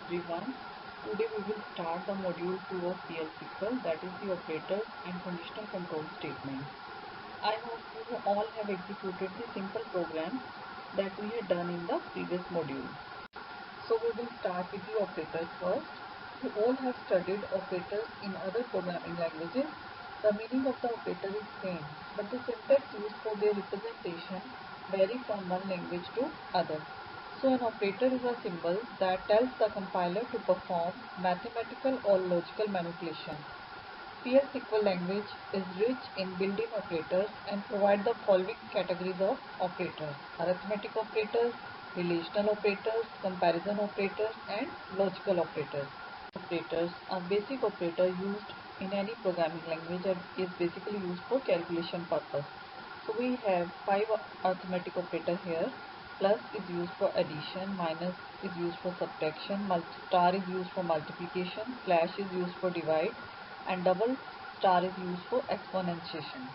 everyone. Today we will start the module 2 of PL/SQL, that is the operators and conditional control statements. I hope you all have executed the simple programs that we had done in the previous module. So we will start with the operators first. You all have studied operators in other programming languages. The meaning of the operator is same, but the syntax used for their representation vary from one language to other. So an operator is a symbol that tells the compiler to perform mathematical or logical manipulation. PL/SQL language is rich in built-in operators and provide the following categories of operators: arithmetic operators, relational operators, comparison operators, and logical operators. Operators are basic operator used in any programming language and is basically used for calculation purpose. So we have 5 arithmetic operator here. Plus is used for addition, minus is used for subtraction, star is used for multiplication, slash is used for divide, and double star is used for exponentiation.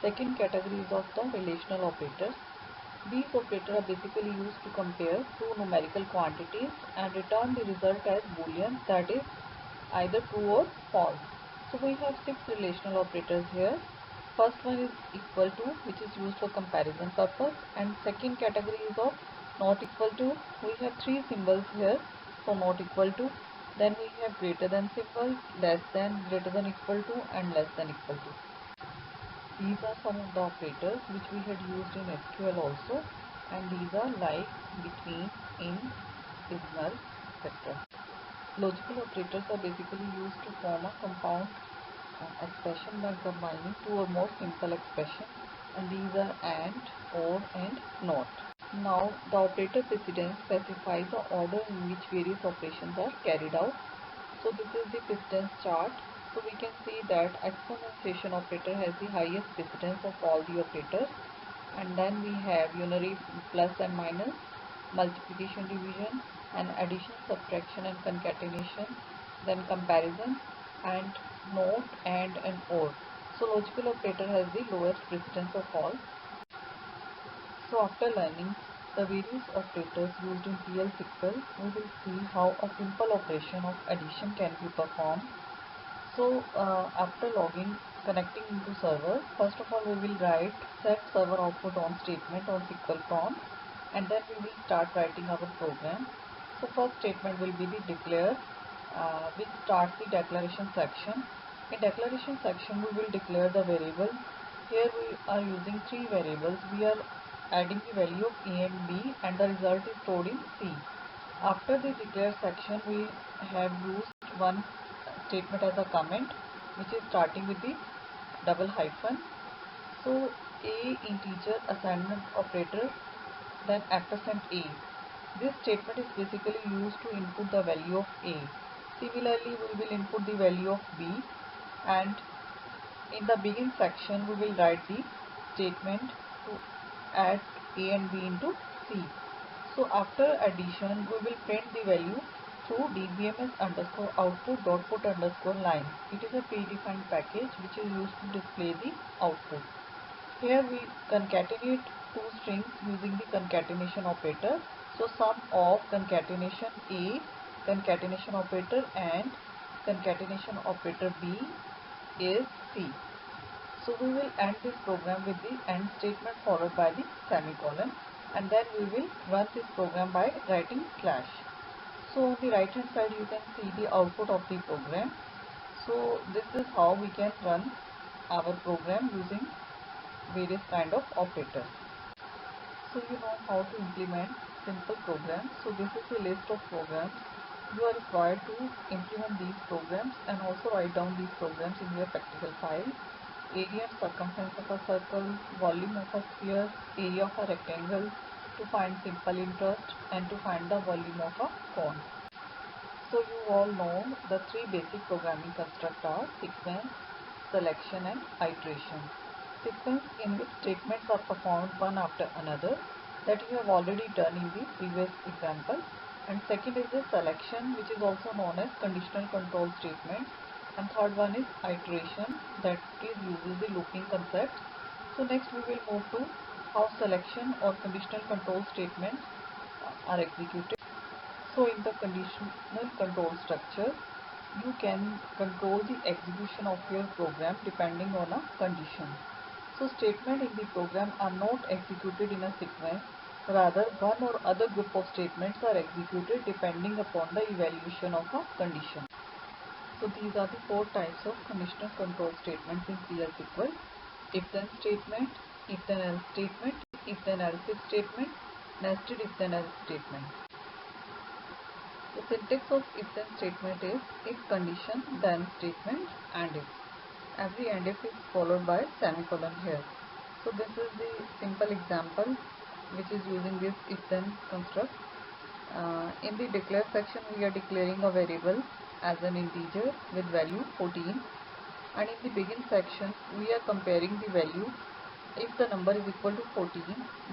Second category is of the relational operators. These operators are basically used to compare two numerical quantities and return the result as boolean, that is either true or false. So we have 6 relational operators here. First one is equal to, which is used for comparison purpose, and second category is of not equal to. We have 3 symbols here for not equal to. Then we have greater than symbol, less than, greater than equal to, and less than equal to. These are some of the operators which we had used in SQL also, and these are like, between, in, is null, etc. Logical operators are basically used to form a compound expression by combining 2 or more simple expressions, and these are and, or, and not. Now the operator precedence specifies the order in which various operations are carried out. So this is the precedence chart. So we can see that exponentiation operator has the highest precedence of all the operators, and then we have unary, plus and minus, multiplication, division, and addition, subtraction, and concatenation, then comparison, and not, and or. So logical operator has the lowest precedence of all. So after learning the various operators used in PL/SQL, we will see how a simple operation of addition can be performed. So after connecting into server, first of all we will write set server output on statement on SQL prompt, and then we will start writing our program. So first statement will be the declare, which starts the declaration section. In declaration section we will declare the variables. Here we are using 3 variables. We are adding the value of A and B, and the result is stored in C. After the declare section we have used one statement as a comment, which is starting with the double hyphen. So A integer assignment operator, then %A. This statement is basically used to input the value of A. Similarly, we will input the value of B, and in the begin section we will write the statement to add A and B into C. So after addition we will print the value through dbms_output.put_line. It is a predefined package which is used to display the output. Here we concatenate 2 strings using the concatenation operator. So sum of concatenation A, concatenation operator, and concatenation operator B is C. So we will end this program with the end statement followed by the semicolon, and then we will run this program by writing slash. So on the right hand side you can see the output of the program. So this is how we can run our program using various kind of operators. So you know how to implement simple programs. So this is the list of programs. You are required to implement these programs and also write down these programs in your practical file. Area and circumference of a circle, volume of a sphere, area of a rectangle, to find simple interest, and to find the volume of a cone. So you all know the 3 basic programming constructs are sequence, selection, and iteration. Sequence, in which statements are performed one after another, that you have already done in the previous example. And second is the selection, which is also known as conditional control statements. And third one is iteration, that is uses the looping concept. So next we will move to how selection or conditional control statements are executed. So in the conditional control structure, you can control the execution of your program depending on a condition. So statements in the program are not executed in a sequence, rather one or other group of statements are executed depending upon the evaluation of a condition. So these are the four types of conditional control statements in PL SQL: if-then statement, if-then else statement, if-then else if statement, nested if-then else statement. The syntax of if-then statement is if condition, then statement, and if. Every and if is followed by semicolon here. So this is the simple example which is using this if-then construct. In the declare section, we are declaring a variable as an integer with value 14, and in the begin section we are comparing the value. If the number is equal to 14,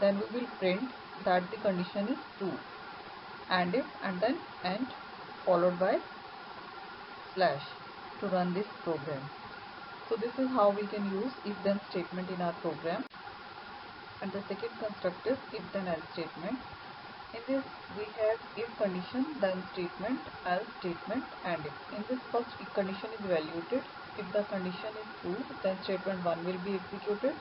then we will print that the condition is true, and if, and then and followed by slash to run this program. So this is how we can use if then statement in our program. And the second construct is if then else statement. In this we have if condition, then statement, else statement, and if. In this first, if condition is evaluated. If the condition is true, then statement 1 will be executed.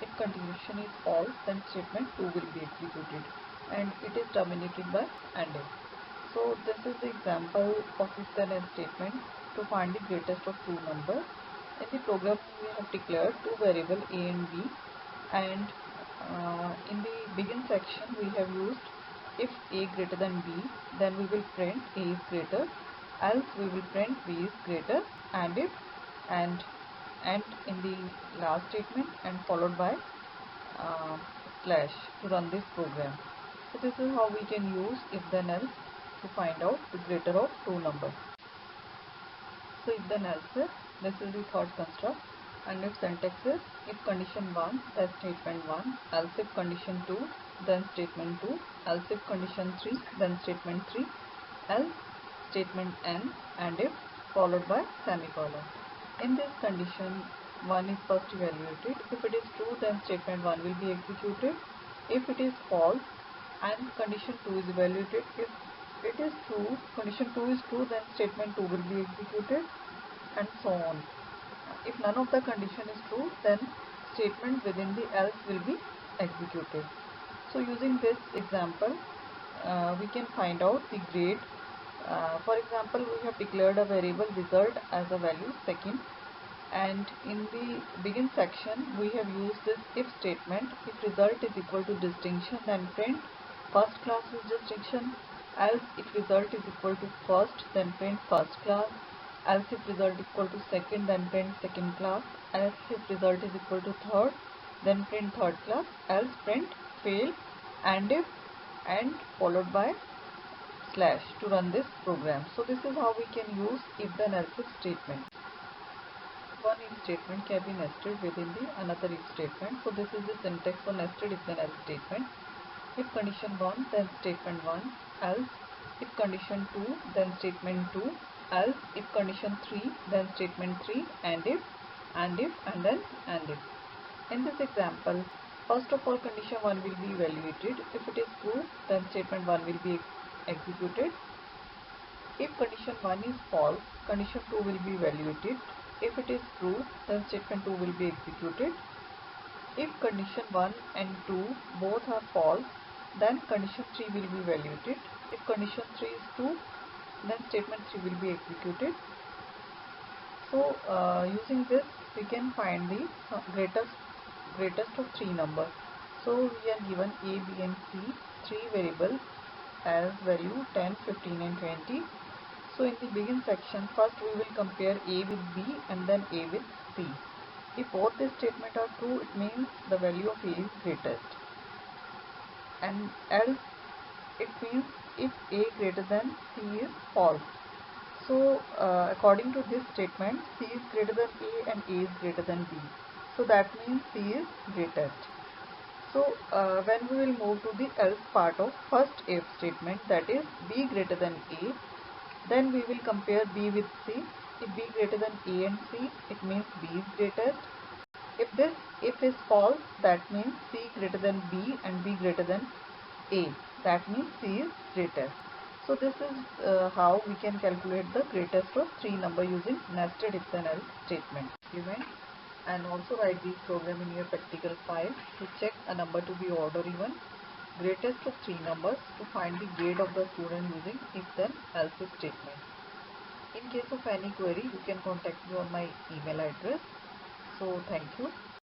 If condition is false, then statement 2 will be executed, and it is terminated by and if. So this is the example of if then else statement to find the greatest of two numbers. In the program we have declared two variables a and b, and in the begin section we have used if a greater than b, then we will print a is greater, else we will print b is greater, and if, and in the last statement, and followed by slash to run this program. So this is how we can use if then else to find out the greater of two numbers. So if then else is, this is the third construct, and if syntax is if condition 1, then statement 1, else if condition 2, then statement 2, else if condition 3, then statement 3, else statement n, and if followed by semicolon. In this condition 1 is first evaluated. If it is true, then statement 1 will be executed. If it is false, and condition 2 is evaluated. If it is true, condition 2 is true, then statement 2 will be executed, and so on. If none of the condition is true, then statement within the else will be executed. So using this example, we can find out the grade. For example, we have declared a variable result as a value second, and in the begin section we have used this if statement. If result is equal to distinction, then print first class with distinction, else if result is equal to first, then print first class, else if result equal to second, then print second class, else if result is equal to third, then print third class, else print fail, and if, and followed by slash to run this program. So this is how we can use if then else if statement. One if statement can be nested within the another if statement. So this is the syntax for nested if then else statement. If condition 1, then statement 1, else if condition 2, then statement 2, else if condition 3, then statement 3, and if, and then and if. In this example, first of all condition 1 will be evaluated. If it is true, then statement 1 will be executed. If condition 1 is false, condition 2 will be evaluated. If it is true, then statement 2 will be executed. If condition 1 and 2 both are false, then condition 3 will be evaluated. If condition 3 is true, then statement 3 will be executed. So using this we can find the greatest of three numbers. So we are given a, b and c, three variables as value 10, 15 and 20. So in the begin section, first we will compare a with b and then a with c. If both these statements are true, it means the value of a is greatest, and else it means if a greater than c is false. So according to this statement, c is greater than a and a is greater than b. So that means c is greatest. So when we will move to the else part of first if statement, that is b greater than a, then we will compare b with c. If b greater than a and c, it means b is greatest. If this if is false, that means c greater than b and b greater than a, that means c is greatest. So this is how we can calculate the greatest of three number using nested if then else statement. And also write these program in your practical file to check a number to be odd or even, greatest of three numbers to find the grade of the student using if then else statement. In case of any query, you can contact me on my email address. So thank you.